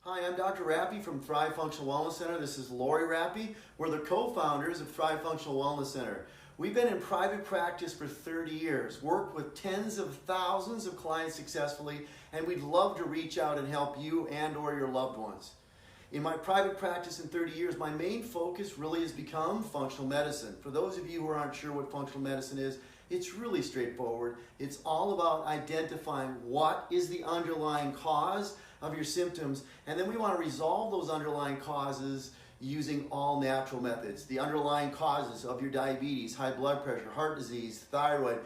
Hi, I'm Dr. Rappy from Thrive Functional Wellness Center. This is Lori Rappy. We're the co-founders of Thrive Functional Wellness Center. We've been in private practice for 30 years, worked with tens of thousands of clients successfully, and we'd love to reach out and help you and or your loved ones. In my private practice in 30 years, my main focus really has become functional medicine. For those of you who aren't sure what functional medicine is, it's really straightforward. It's all about identifying what is the underlying cause of your symptoms, and then we want to resolve those underlying causes using all natural methods. The underlying causes of your diabetes, high blood pressure, heart disease, thyroid,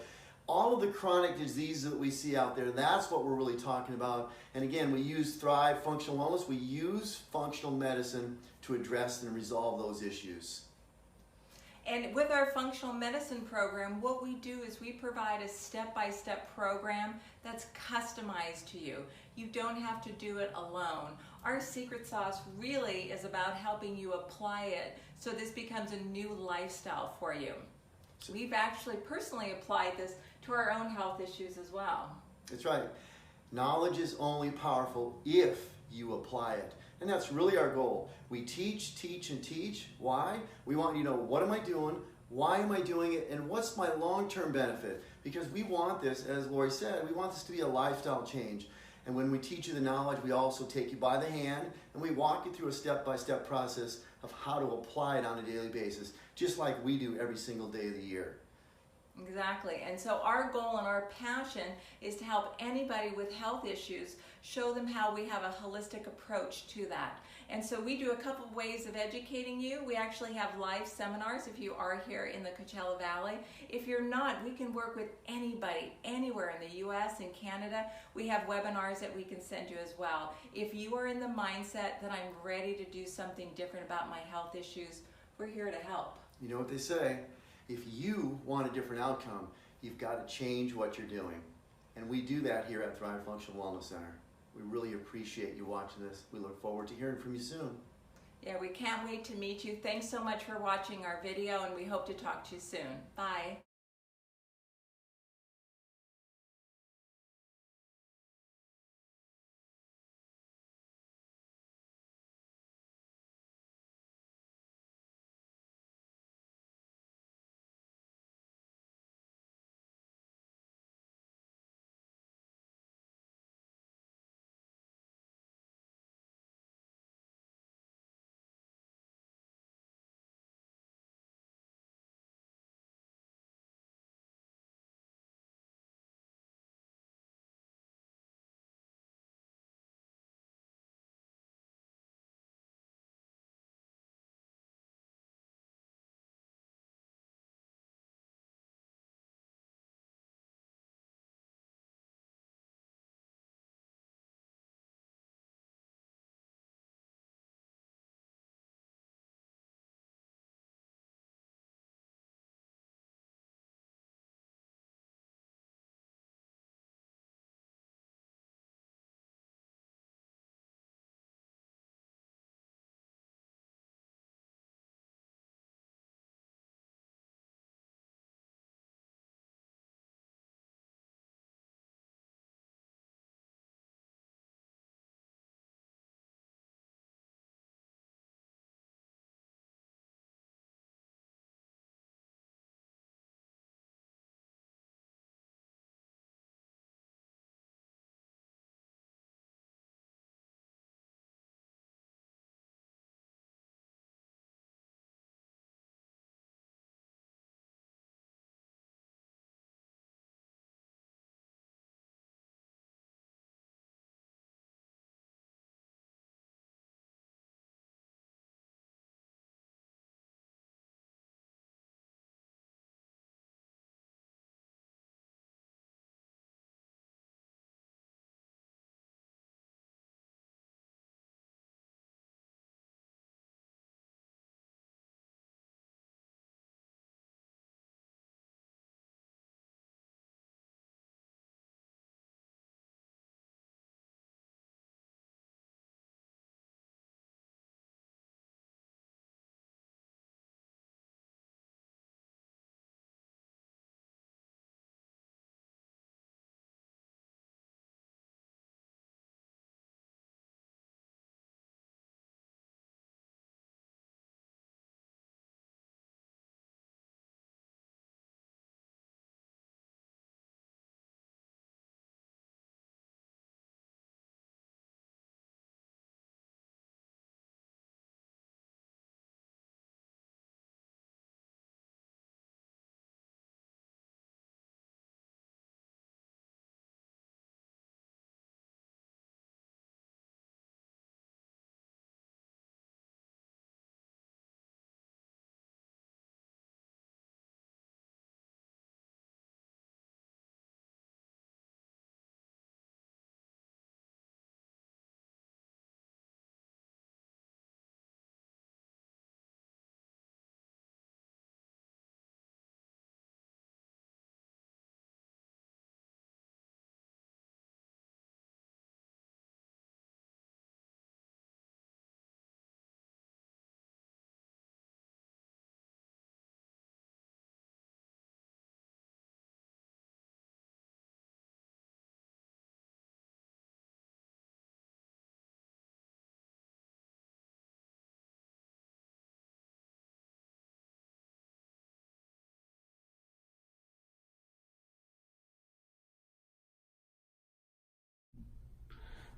all of the chronic diseases that we see out there, that's what we're really talking about. And again, we use Thrive Functional Wellness. We use functional medicine to address and resolve those issues. And with our functional medicine program, what we do is we provide a step-by-step program that's customized to you. You don't have to do it alone. Our secret sauce really is about helping you apply it so this becomes a new lifestyle for you. We've actually personally applied this to our own health issues as well. That's right. Knowledge is only powerful if you apply it. And that's really our goal. We teach, teach, and teach. Why? We want you to know, what am I doing? Why am I doing it? And what's my long-term benefit? Because we want this, as Lori said, we want this to be a lifestyle change. And when we teach you the knowledge, we also take you by the hand and we walk you through a step-by-step process of how to apply it on a daily basis, just like we do every single day of the year. Exactly. And so our goal and our passion is to help anybody with health issues, show them how we have a holistic approach to that. And so we do a couple of ways of educating you. We actually have live seminars if you are here in the Coachella Valley. If you're not, we can work with anybody, anywhere in the US and Canada. We have webinars that we can send you as well. If you are in the mindset that I'm ready to do something different about my health issues, we're here to help. You know what they say? If you want a different outcome, you've got to change what you're doing. And we do that here at Thrive Functional Wellness Center. We really appreciate you watching this. We look forward to hearing from you soon. Yeah, we can't wait to meet you. Thanks so much for watching our video, and we hope to talk to you soon. Bye.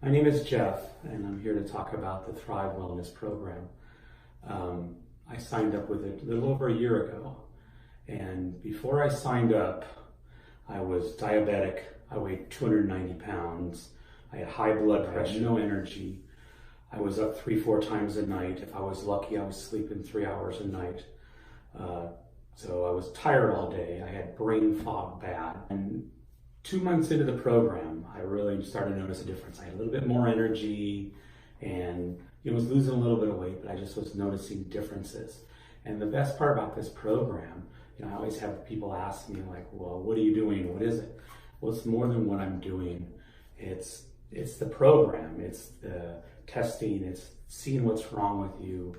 My name is Jeff, and I'm here to talk about the Thrive Wellness Program. I signed up with it a little over a year ago, and before I signed up, I was diabetic. I weighed 290 pounds. I had high blood pressure, no energy. I was up 3-4 times a night. If I was lucky, I was sleeping 3 hours a night. So I was tired all day. I had brain fog bad. And 2 months into the program, I really started to notice a difference. I had a little bit more energy and was losing a little bit of weight, but I just was noticing differences. And the best part about this program, I always have people ask me like, well, what are you doing? What is it? Well, it's more than what I'm doing. It's the program. It's the testing. It's seeing what's wrong with you,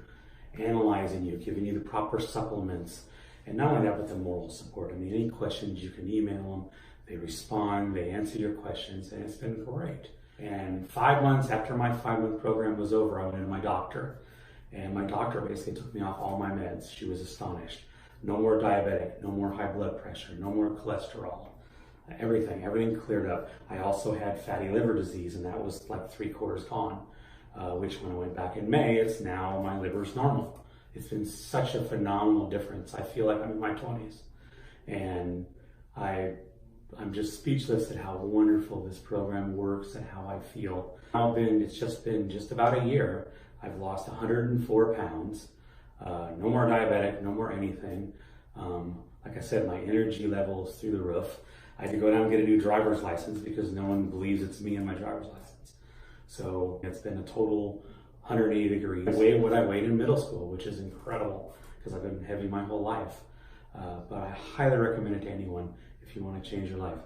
analyzing you, giving you the proper supplements. And not only that, but the moral support. I mean, any questions, you can email them. They respond, they answer your questions, and it's been great. And 5 months after my 5-month program was over, I went to my doctor. And my doctor basically took me off all my meds. She was astonished. No more diabetic, no more high blood pressure, no more cholesterol. Everything cleared up. I also had fatty liver disease, and that was like 3/4 gone, which when I went back in May, it's now my liver's normal. It's been such a phenomenal difference. I feel like I'm in my 20s. And I'm just speechless at how wonderful this program works and how I feel. It's just been just about a year. I've lost 104 pounds. No more diabetic, no more anything. Like I said, my energy level is through the roof. I had to go down and get a new driver's license because no one believes it's me and my driver's license. So it's been a total 180 degrees. I weigh what I weighed in middle school, which is incredible because I've been heavy my whole life. But I highly recommend it to anyone if you want to change your life.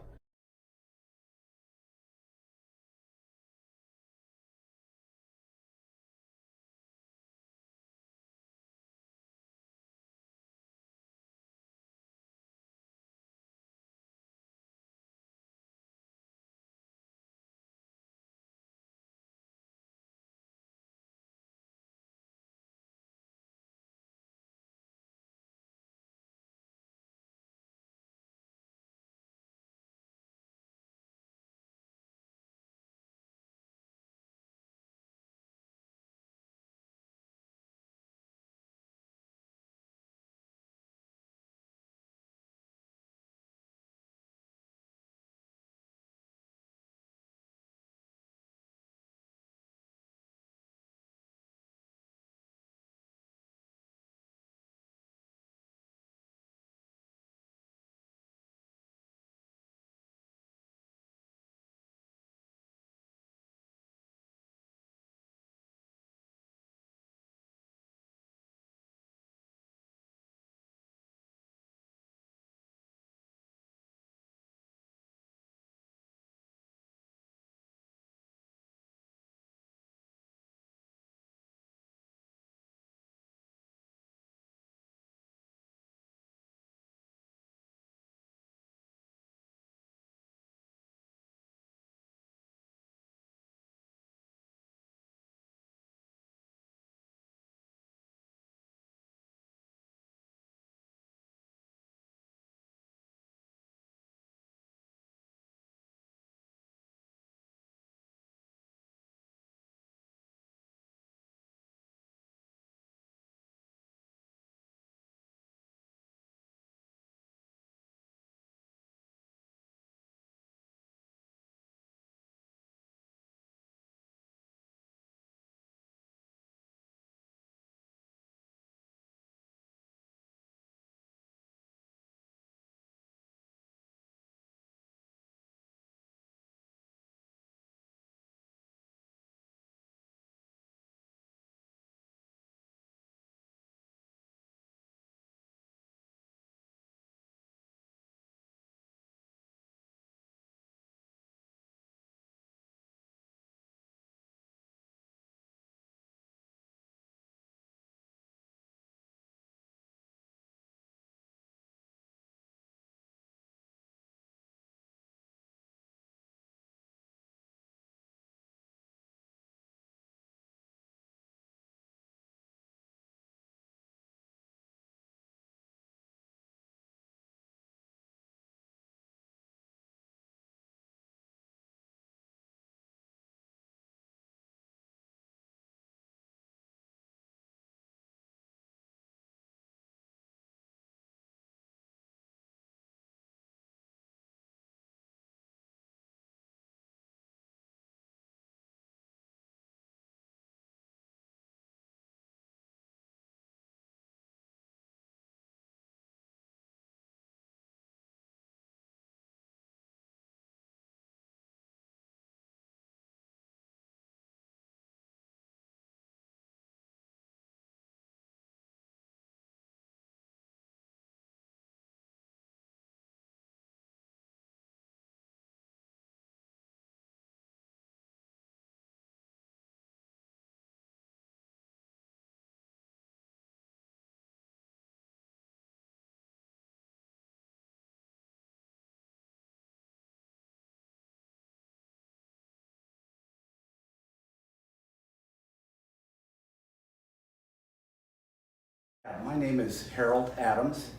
My name is Harold Adams.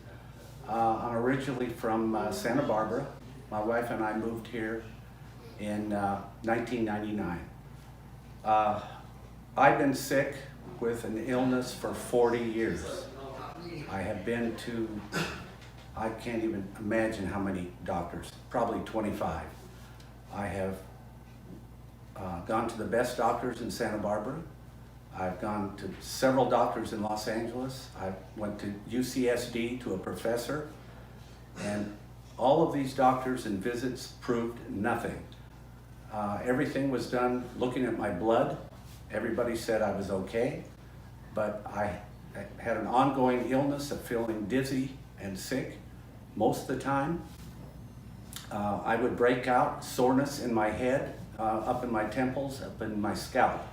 I'm originally from Santa Barbara. My wife and I moved here in 1999. I've been sick with an illness for 40 years. I have been to, I can't even imagine how many doctors, probably 25. I have gone to the best doctors in Santa Barbara. I've gone to several doctors in Los Angeles. I went to UCSD to a professor, and all of these doctors and visits proved nothing. Everything was done looking at my blood. Everybody said I was okay, but I had an ongoing illness of feeling dizzy and sick most of the time. I would break out soreness in my head, up in my temples, up in my scalp.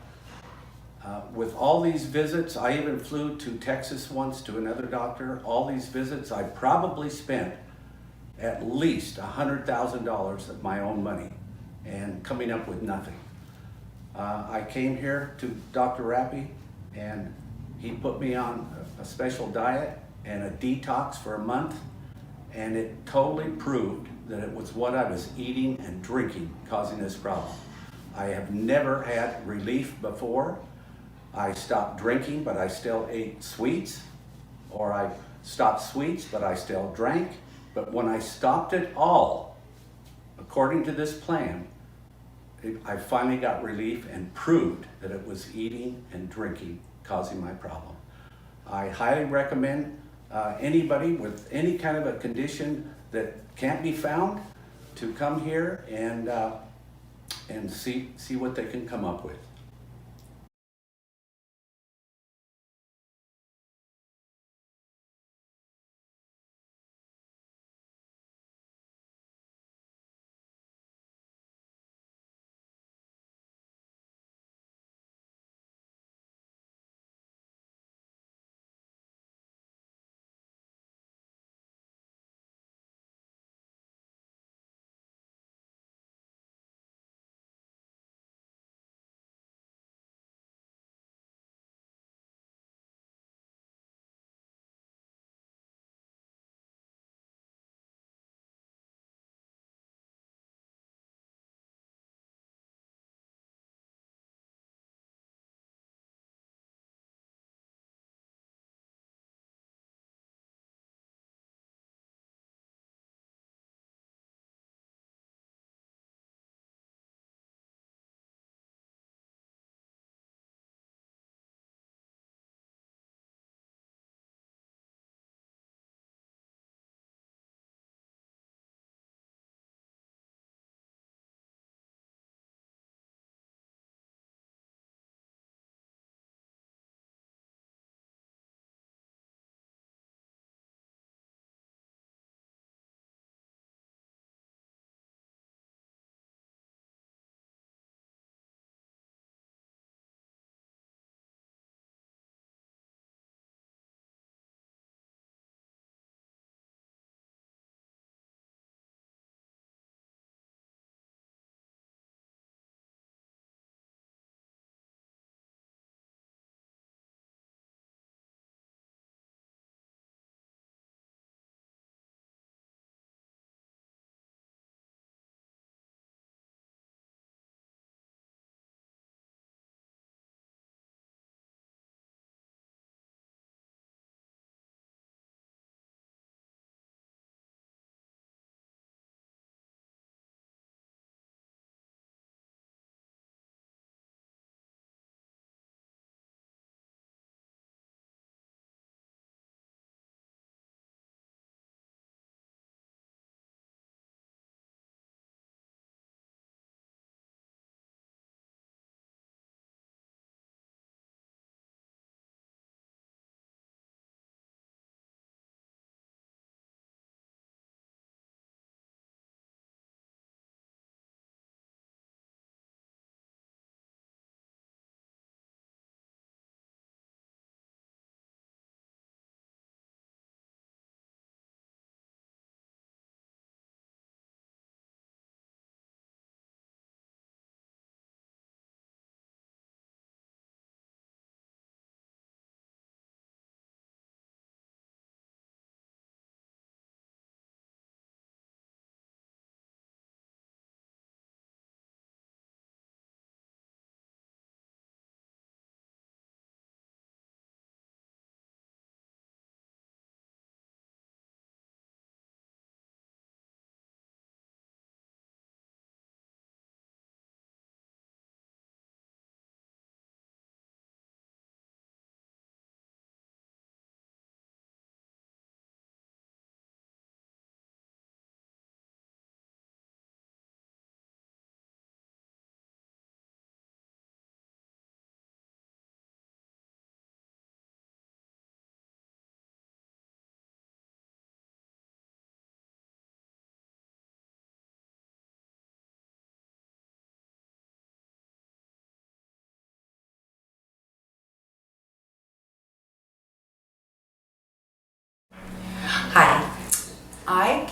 With all these visits, I even flew to Texas once to another doctor. All these visits, I probably spent at least $100,000 of my own money and coming up with nothing. I came here to Dr. Rappy, and he put me on a special diet and a detox for a month, and it totally proved that it was what I was eating and drinking causing this problem. I have never had relief before. I stopped drinking, but I still ate sweets, or I stopped sweets, but I still drank. But when I stopped it all, according to this plan, I finally got relief and proved that it was eating and drinking causing my problem. I highly recommend anybody with any kind of a condition that can't be found to come here and see what they can come up with.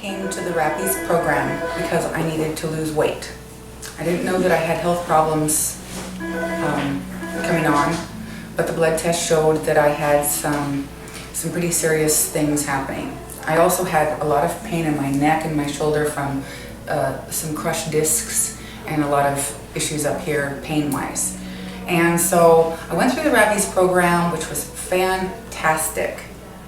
came to the Rappies program because I needed to lose weight. I didn't know that I had health problems coming on, but the blood test showed that I had some pretty serious things happening. I also had a lot of pain in my neck and my shoulder from some crushed discs and a lot of issues up here pain-wise. And so I went through the Rappies program, which was fantastic.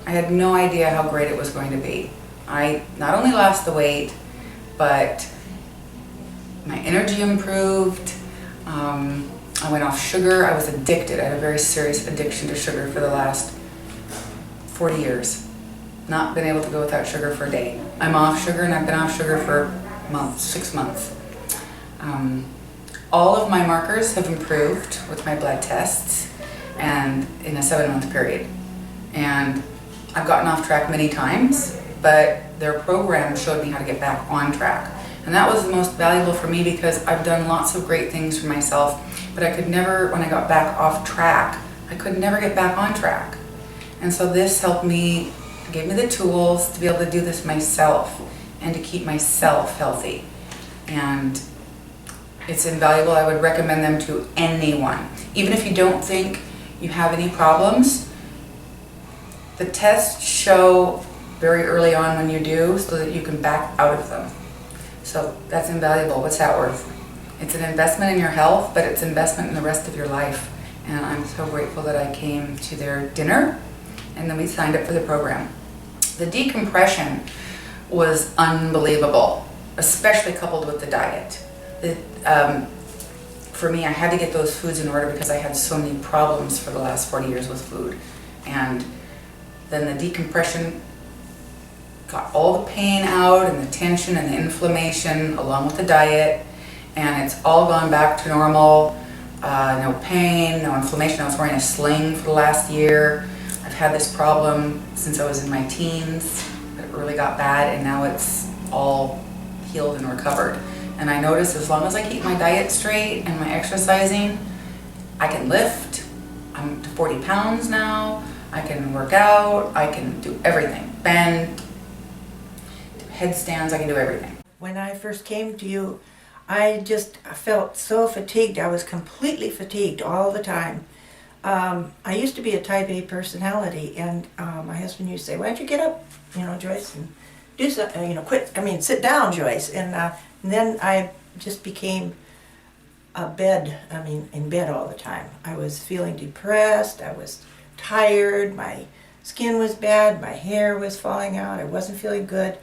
I had no idea how great it was going to be. I not only lost the weight, but my energy improved. I went off sugar. I was addicted. I had a very serious addiction to sugar for the last 40 years. Not been able to go without sugar for a day. I'm off sugar, and I've been off sugar for months, 6 months. All of my markers have improved with my blood tests and in a 7-month period. And I've gotten off track many times, but their program showed me how to get back on track. And that was the most valuable for me because I've done lots of great things for myself, but I could never, when I got back off track, I could never get back on track. And so this helped me, gave me the tools to be able to do this myself and to keep myself healthy. And it's invaluable. I would recommend them to anyone. Even if you don't think you have any problems, the tests show very early on when you do so that you can back out of them. So that's invaluable. What's that worth? It's an investment in your health, but it's an investment in the rest of your life. And I'm so grateful that I came to their dinner and then we signed up for the program. The decompression was unbelievable, especially coupled with the diet. For me, I had to get those foods in order because I had so many problems for the last 40 years with food. And then the decompression got all the pain out and the tension and the inflammation along with the diet, and it's all gone back to normal. No pain, no inflammation. I was wearing a sling for the last year. I've had this problem since I was in my teens. It really got bad, and now it's all healed and recovered. And I notice as long as I keep my diet straight and my exercising, I can lift. I'm to 40 pounds now. I can work out. I can do everything. Bend, do headstands, I can do everything. When I first came to you, I felt so fatigued. I was completely fatigued all the time. I used to be a type A personality, and my husband used to say, "Why don't you get up, Joyce, and do something, sit down, Joyce." And then I just became in bed all the time. I was feeling depressed, I was tired, my skin was bad, my hair was falling out, I wasn't feeling good,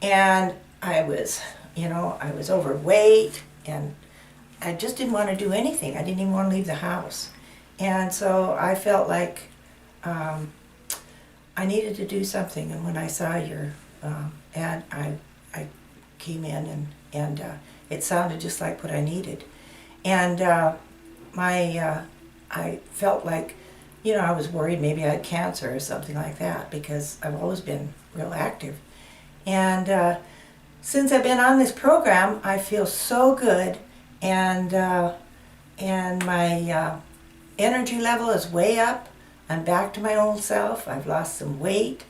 and I was overweight, and I just didn't want to do anything. I didn't even want to leave the house. And so I felt like I needed to do something, and when I saw your ad, I came in, and it sounded just like what I needed. And I felt like, I was worried maybe I had cancer or something like that because I've always been real active. And since I've been on this program, I feel so good, and my energy level is way up. I'm back to my old self. I've lost some weight.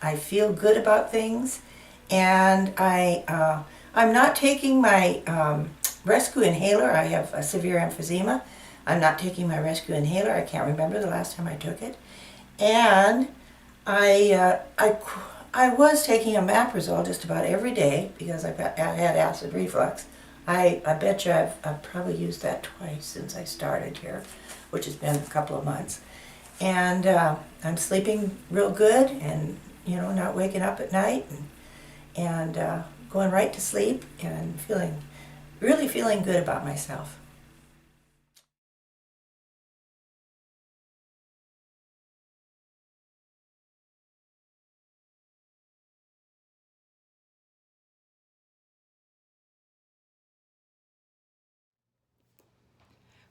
I feel good about things, and I'm not taking my rescue inhaler. I have a severe emphysema. I'm not taking my rescue inhaler. I can't remember the last time I took it. And I was taking a Maprazole just about every day because I had acid reflux. I bet you I've probably used that twice since I started here, which has been a couple of months. And I'm sleeping real good, and not waking up at night, and going right to sleep, and really feeling good about myself.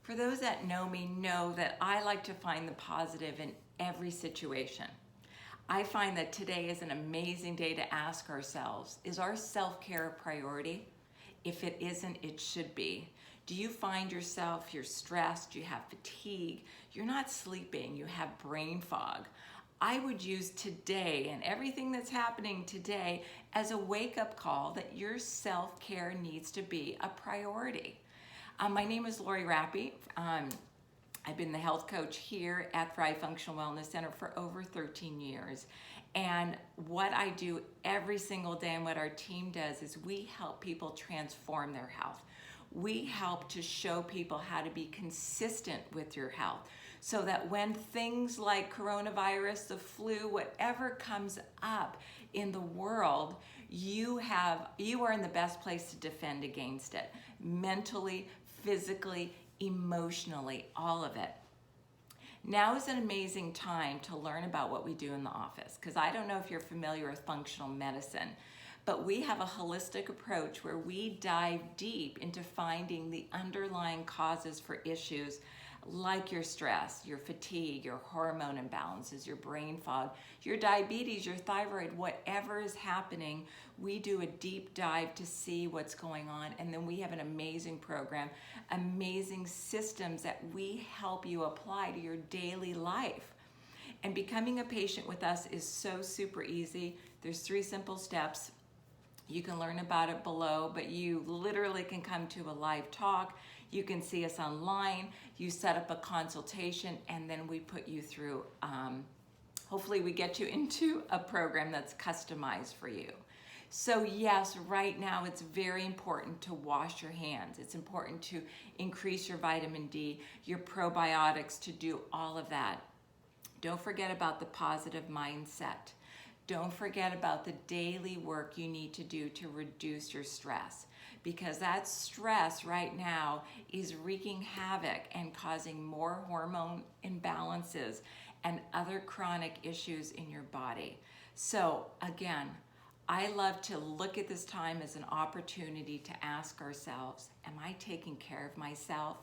For those that know me know that I like to find the positive in every situation. I find that today is an amazing day to ask ourselves, is our self-care a priority? If it isn't, it should be. Do you find yourself, you're stressed, you have fatigue, you're not sleeping, you have brain fog? I would use today and everything that's happening today as a wake-up call that your self-care needs to be a priority. My name is Lori Rappy. I've been the health coach here at Thrive Functional Wellness Center for over 13 years. And what I do every single day and what our team does is we help people transform their health. We help to show people how to be consistent with your health so that when things like coronavirus, the flu, whatever comes up in the world, you are in the best place to defend against it. Mentally, physically, emotionally, all of it. Now is an amazing time to learn about what we do in the office, because I don't know if you're familiar with functional medicine, but we have a holistic approach where we dive deep into finding the underlying causes for issues like your stress, your fatigue, your hormone imbalances, your brain fog, your diabetes, your thyroid, whatever is happening. We do a deep dive to see what's going on, and then we have an amazing program, amazing systems that we help you apply to your daily life. And becoming a patient with us is so super easy. There's 3 simple steps. You can learn about it below, but you literally can come to a live talk. You can see us online. You set up a consultation, and then we put you through, hopefully we get you into a program that's customized for you. So yes, right now it's very important to wash your hands. It's important to increase your vitamin D, your probiotics, to do all of that. Don't forget about the positive mindset. Don't forget about the daily work you need to do to reduce your stress, because that stress right now is wreaking havoc and causing more hormone imbalances and other chronic issues in your body. So again, I love to look at this time as an opportunity to ask ourselves, am I taking care of myself?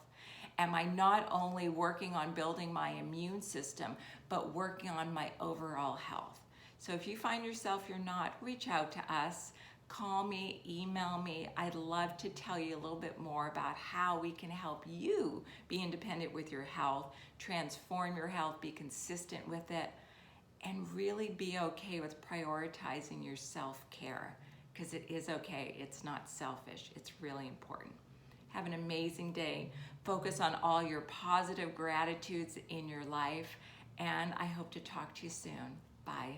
Am I not only working on building my immune system, but working on my overall health? So if you find yourself you're not, reach out to us, call me, email me. I'd love to tell you a little bit more about how we can help you be independent with your health, transform your health, be consistent with it, and really be okay with prioritizing your self-care, because it is okay. It's not selfish. It's really important. Have an amazing day. Focus on all your positive gratitudes in your life, and I hope to talk to you soon. Bye.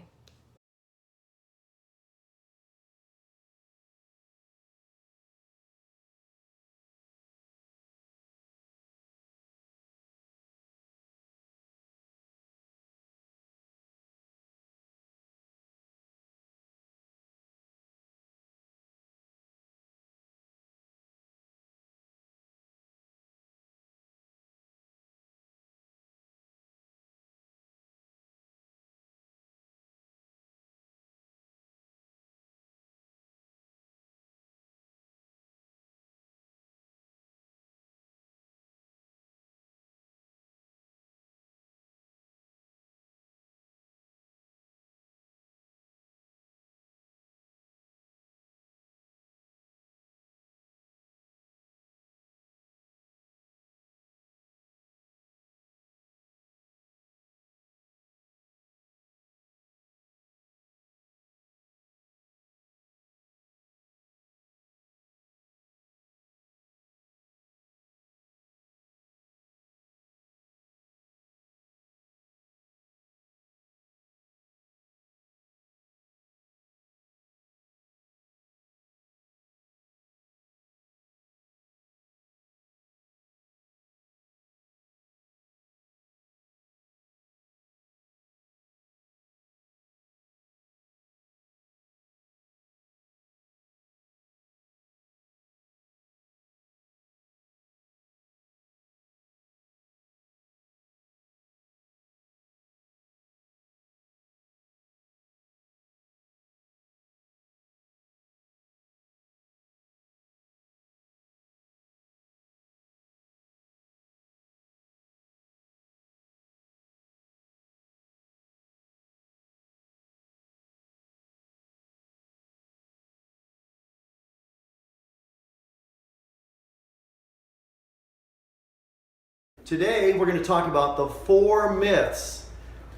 Today we're going to talk about the 4 myths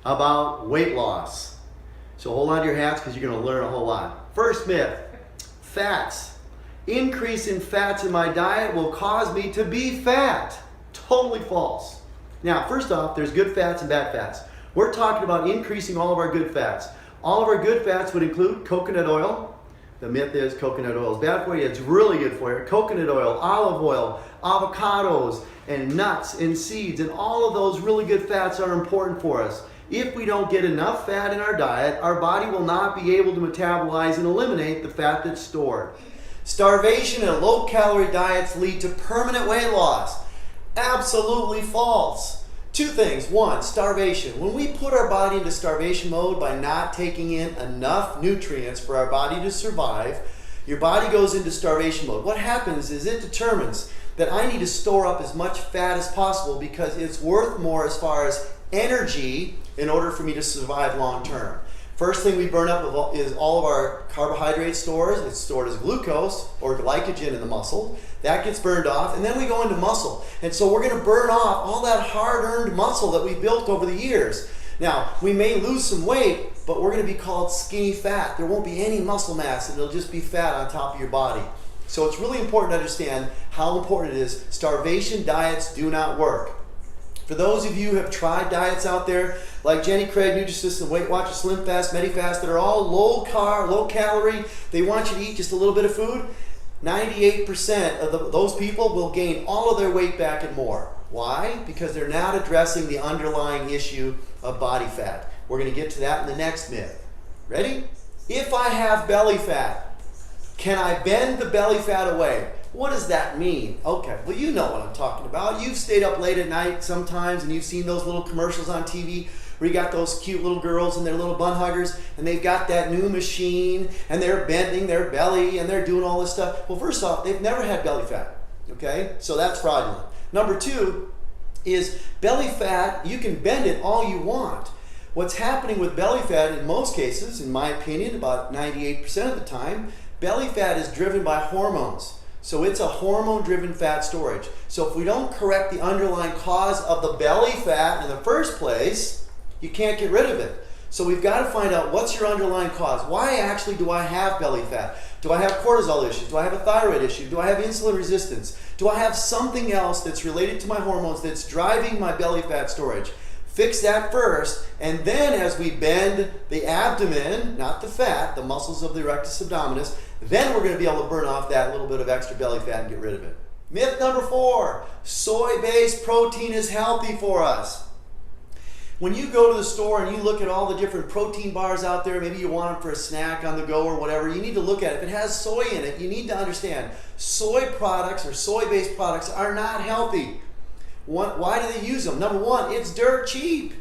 about weight loss. So hold on to your hats because you're going to learn a whole lot. First myth, fats. Increase in fats in my diet will cause me to be fat. Totally false. Now, first off, there's good fats and bad fats. We're talking about increasing all of our good fats. All of our good fats would include coconut oil. The myth is coconut oil is bad for you. It's really good for you. Coconut oil, olive oil, avocados, and nuts and seeds, and all of those really good fats are important for us. If we don't get enough fat in our diet, our body will not be able to metabolize and eliminate the fat that's stored. Starvation and low-calorie diets lead to permanent weight loss. Absolutely false. Two things. One, starvation. When we put our body into starvation mode by not taking in enough nutrients for our body to survive, your body goes into starvation mode. What happens is it determines that I need to store up as much fat as possible because it's worth more as far as energy in order for me to survive long term. First thing we burn up is all of our carbohydrate stores. It's stored as glucose or glycogen in the muscle. That gets burned off, and then we go into muscle. And so we're going to burn off all that hard-earned muscle that we built over the years. Now, we may lose some weight, but we're going to be called skinny fat. There won't be any muscle mass, and it'll just be fat on top of your body. So it's really important to understand how important it is. Starvation diets do not work. For those of you who have tried diets out there, like Jenny Craig, Nutrisystem, Weight Watchers, Slim Fast, Medifast, that are all low carb, low calorie, they want you to eat just a little bit of food, 98% of those people will gain all of their weight back and more. Why? Because they're not addressing the underlying issue of body fat. We're going to get to that in the next myth. Ready? If I have belly fat, can I bend the belly fat away? What does that mean? Okay, well, you know what I'm talking about. You've stayed up late at night sometimes and you've seen those little commercials on TV where you got those cute little girls and their little bun huggers and they've got that new machine and they're bending their belly and they're doing all this stuff. Well, first off, they've never had belly fat, okay? So that's fraudulent. Number two is belly fat, you can bend it all you want. What's happening with belly fat in most cases, in my opinion, about 98% of the time, belly fat is driven by hormones. So it's a hormone-driven fat storage. So if we don't correct the underlying cause of the belly fat in the first place, you can't get rid of it. So we've got to find out what's your underlying cause. Why actually do I have belly fat? Do I have cortisol issues? Do I have a thyroid issue? Do I have insulin resistance? Do I have something else that's related to my hormones that's driving my belly fat storage? Fix that first, and then as we bend the abdomen, not the fat, the muscles of the rectus abdominis, then we're going to be able to burn off that little bit of extra belly fat and get rid of it. Myth number 4, soy-based protein is healthy for us. When you go to the store and you look at all the different protein bars out there, maybe you want them for a snack on the go or whatever, you need to look at it. If it has soy in it, you need to understand soy products or soy-based products are not healthy. Why do they use them? Number 1, it's dirt cheap.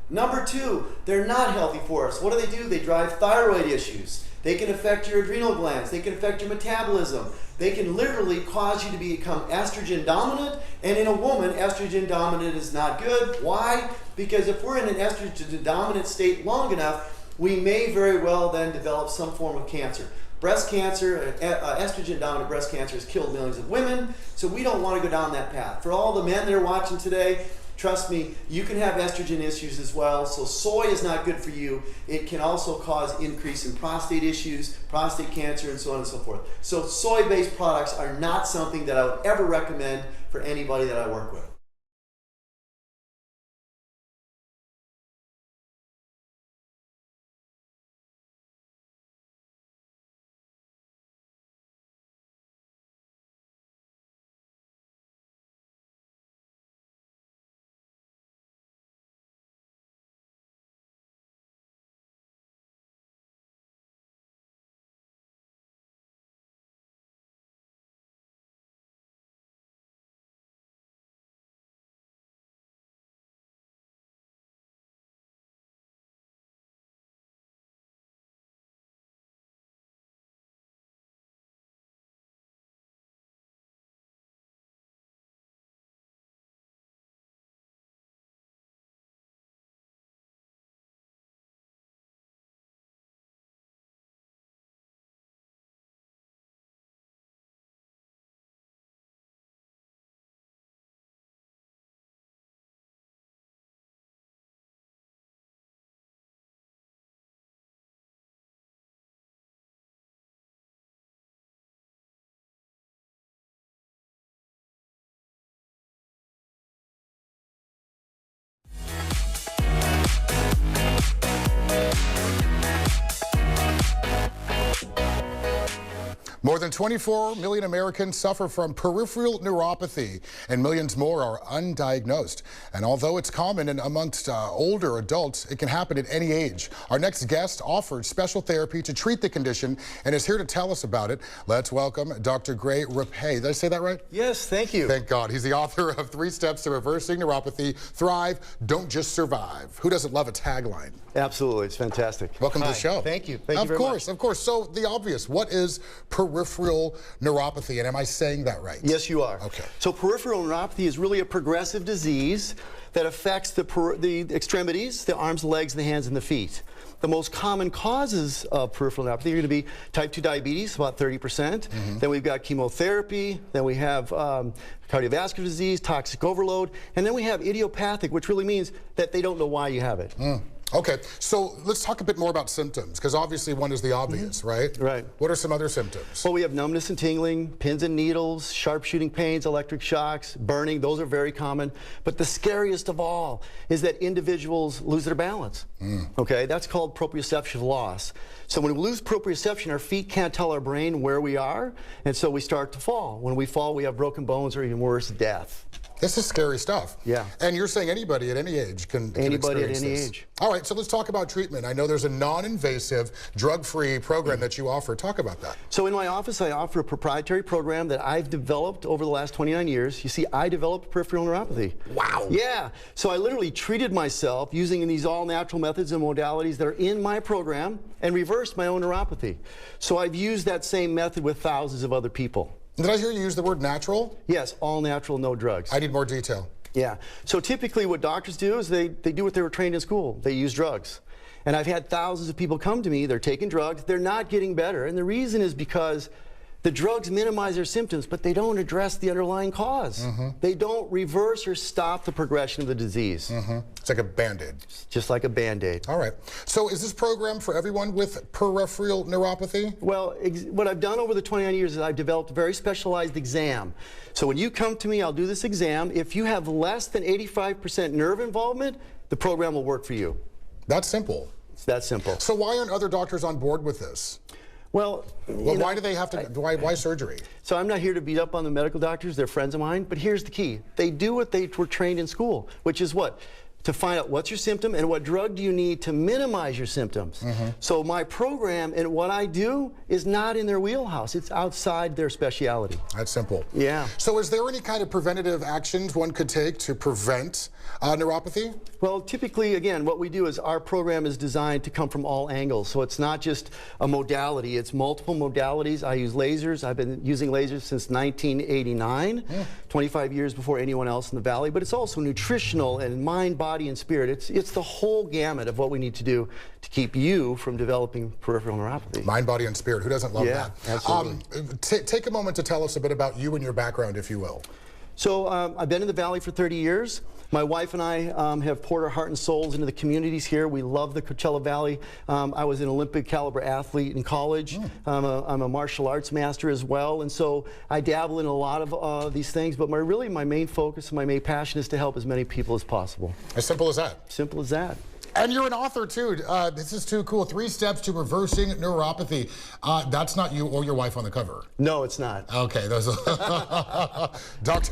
Number 2, they're not healthy for us. What do? They drive thyroid issues. They can affect your adrenal glands. They can affect your metabolism. They can literally cause you to become estrogen dominant. And in a woman, estrogen dominant is not good. Why? Because if we're in an estrogen dominant state long enough, we may very well then develop some form of cancer. Breast cancer, estrogen dominant breast cancer has killed millions of women. So we don't want to go down that path. For all the men that are watching today, trust me, you can have estrogen issues as well. So soy is not good for you. It can also cause increase in prostate issues, prostate cancer, and so on and so forth. So soy-based products are not something that I would ever recommend for anybody that I work with. More than 24 million Americans suffer from peripheral neuropathy, and millions more are undiagnosed. And although it's common amongst older adults, it can happen at any age. Our next guest offers special therapy to treat the condition and is here to tell us about it. Let's welcome Dr. Gray Rapay. Did I say that right? Yes, thank you. Thank God. He's the author of 3 Steps to Reversing Neuropathy. Thrive, don't just survive. Who doesn't love a tagline? Absolutely, it's fantastic. Welcome to the show. Thank you. Thank you very much. Of course. So the obvious, what is peripheral neuropathy, and am I saying that right? Yes, you are. Okay. So peripheral neuropathy is really a progressive disease that affects the extremities, the arms, the legs, the hands, and the feet. The most common causes of peripheral neuropathy are going to be type 2 diabetes, about 30%. Then we've got chemotherapy. Then we have cardiovascular disease, toxic overload. And then we have idiopathic, which really means that they don't know why you have it. Okay, so let's talk a bit more about symptoms, because obviously one is the obvious, right? Right. What are some other symptoms? Well, we have numbness and tingling, pins and needles, sharp shooting pains, electric shocks, burning. Those are very common. But the scariest of all is that individuals lose their balance. Okay, that's called proprioception loss. So when we lose proprioception, our feet can't tell our brain where we are, and so we start to fall. When we fall, we have broken bones, or even worse, death. This is scary stuff. Yeah. And you're saying anybody at any age can Anybody at experience any this. age. All right, so let's talk about treatment. I know there's a non-invasive, drug-free program that you offer. Talk about that. So in my office, I offer a proprietary program that I've developed over the last 29 years. You see, I developed peripheral neuropathy. Wow. Yeah. So I literally treated myself using these all-natural methods and modalities that are in my program and reversed my own neuropathy. So I've used that same method with thousands of other people. Did I hear you use the word natural? Yes, all natural, no drugs. I need more detail. Yeah. So typically what doctors do is they do what they were trained in school. They use drugs. And I've had thousands of people come to me, they're taking drugs, they're not getting better. And the reason is because the drugs minimize their symptoms, but they don't address the underlying cause. They don't reverse or stop the progression of the disease. It's like a Band-Aid. Just like a Band-Aid. All right. So is this program for everyone with peripheral neuropathy? Well, what I've done over the 29 years is I've developed a very specialized exam. So when you come to me, I'll do this exam. If you have less than 85% nerve involvement, the program will work for you. That's simple. It's that simple. So why aren't other doctors on board with this? Well, Why do they have to, why surgery? So I'm not here to beat up on the medical doctors, they're friends of mine, but here's the key. They do what they were trained in school, which is what? To find out what's your symptom and what drug do you need to minimize your symptoms. So my program and what I do is not in their wheelhouse, it's outside their specialty. That's simple. Yeah. So is there any kind of preventative actions one could take to prevent neuropathy? Well, typically, again, what we do is our program is designed to come from all angles. So it's not just a modality, it's multiple modalities. I use lasers. I've been using lasers since 1989, 25 years before anyone else in the Valley. But it's also nutritional and mind, body, and spirit. It's the whole gamut of what we need to do to keep you from developing peripheral neuropathy. Mind, body, and spirit. Who doesn't love that? Absolutely. Take a moment to tell us a bit about you and your background, if you will. So I've been in the Valley for 30 years. My wife and I have poured our heart and souls into the communities here. We love the Coachella Valley. I was an Olympic caliber athlete in college. I'm a martial arts master as well. And so I dabble in a lot of these things. But my main focus and my main passion is to help as many people as possible. As simple as that. Simple as that. And you're an author, too. This is too cool. 3 Steps to Reversing Neuropathy. That's not you or your wife on the cover. No, it's not. Okay. Dr.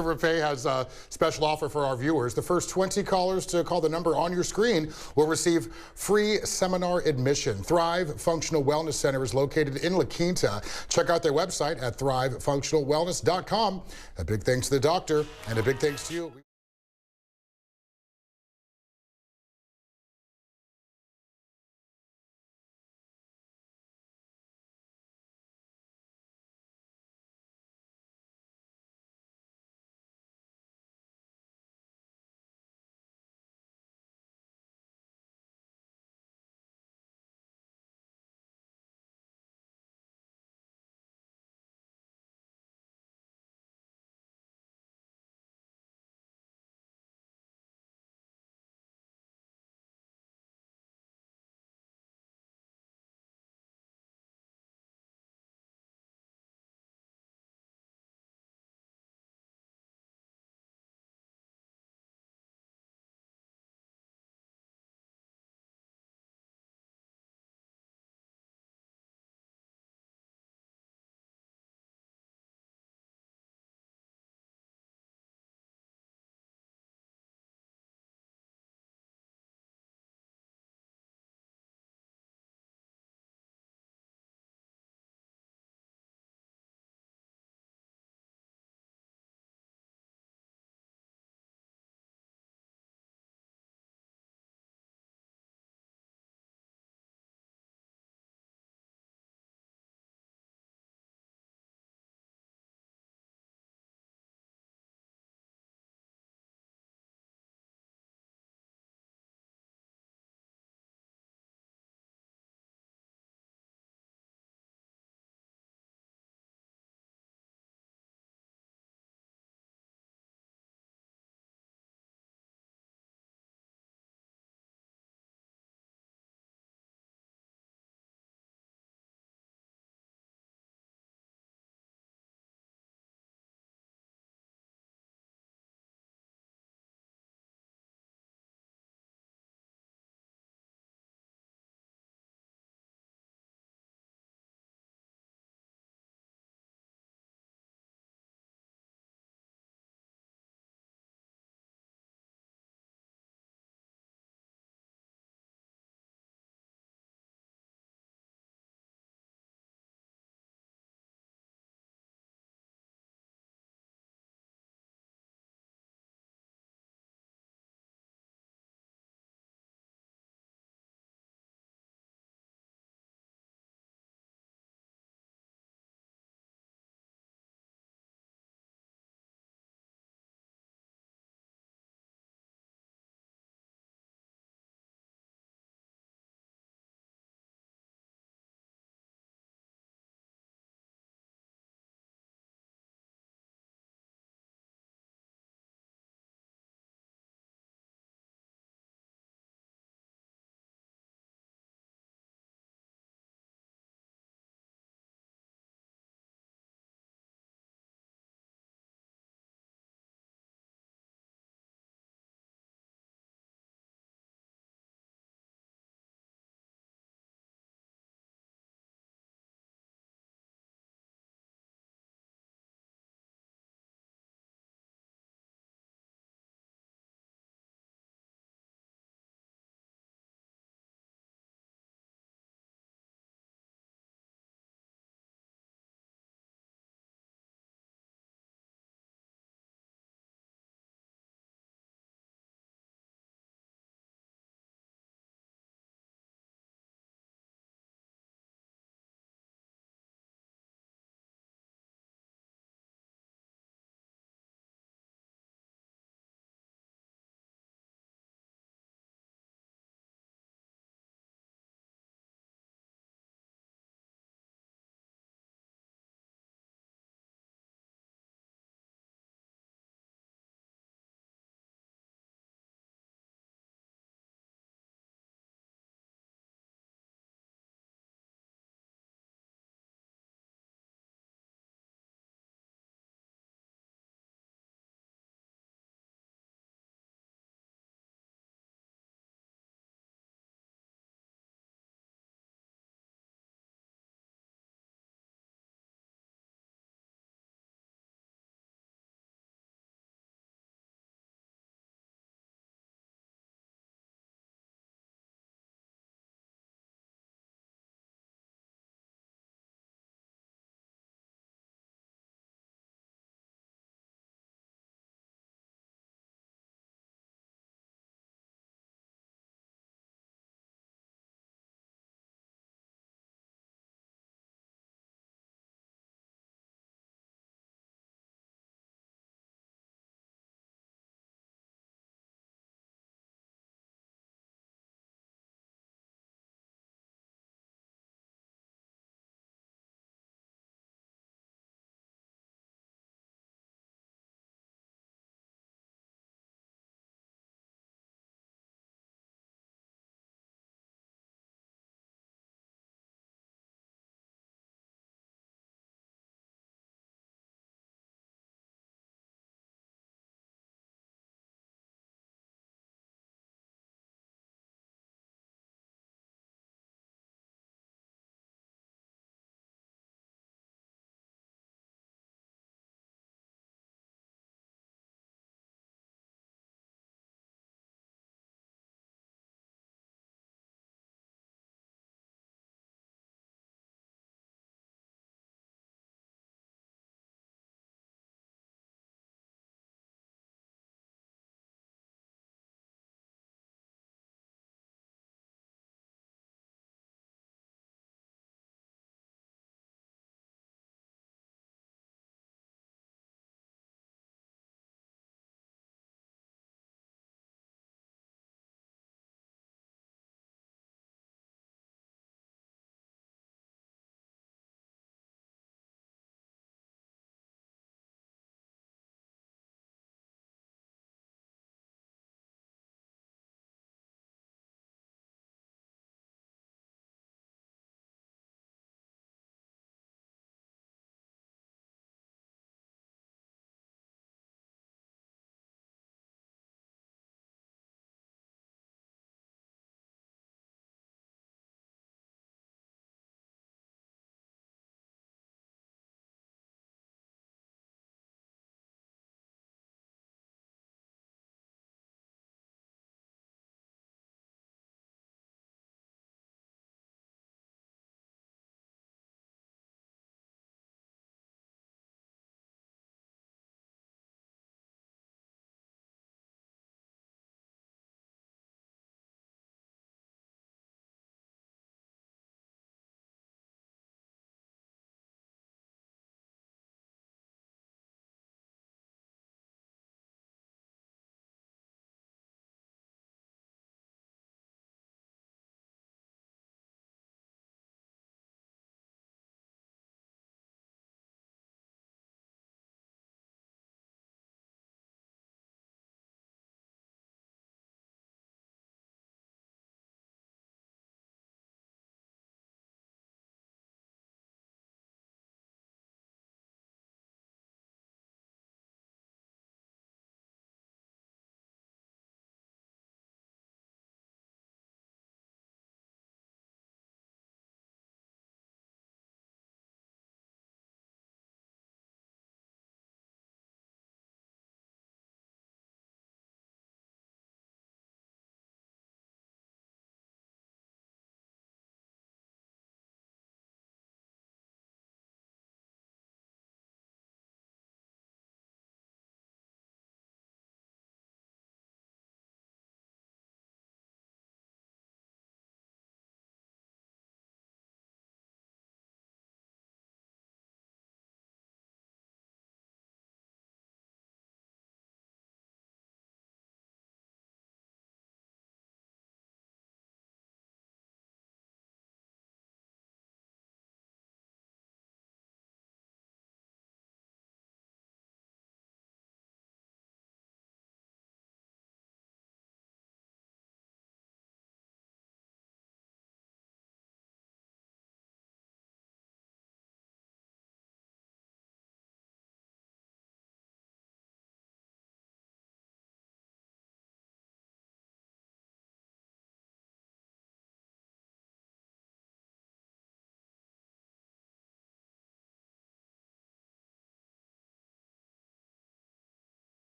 Rapay has a special offer for our viewers. The first 20 callers to call the number on your screen will receive free seminar admission. Thrive Functional Wellness Center is located in La Quinta. Check out their website at thrivefunctionalwellness.com. A big thanks to the doctor and a big thanks to you.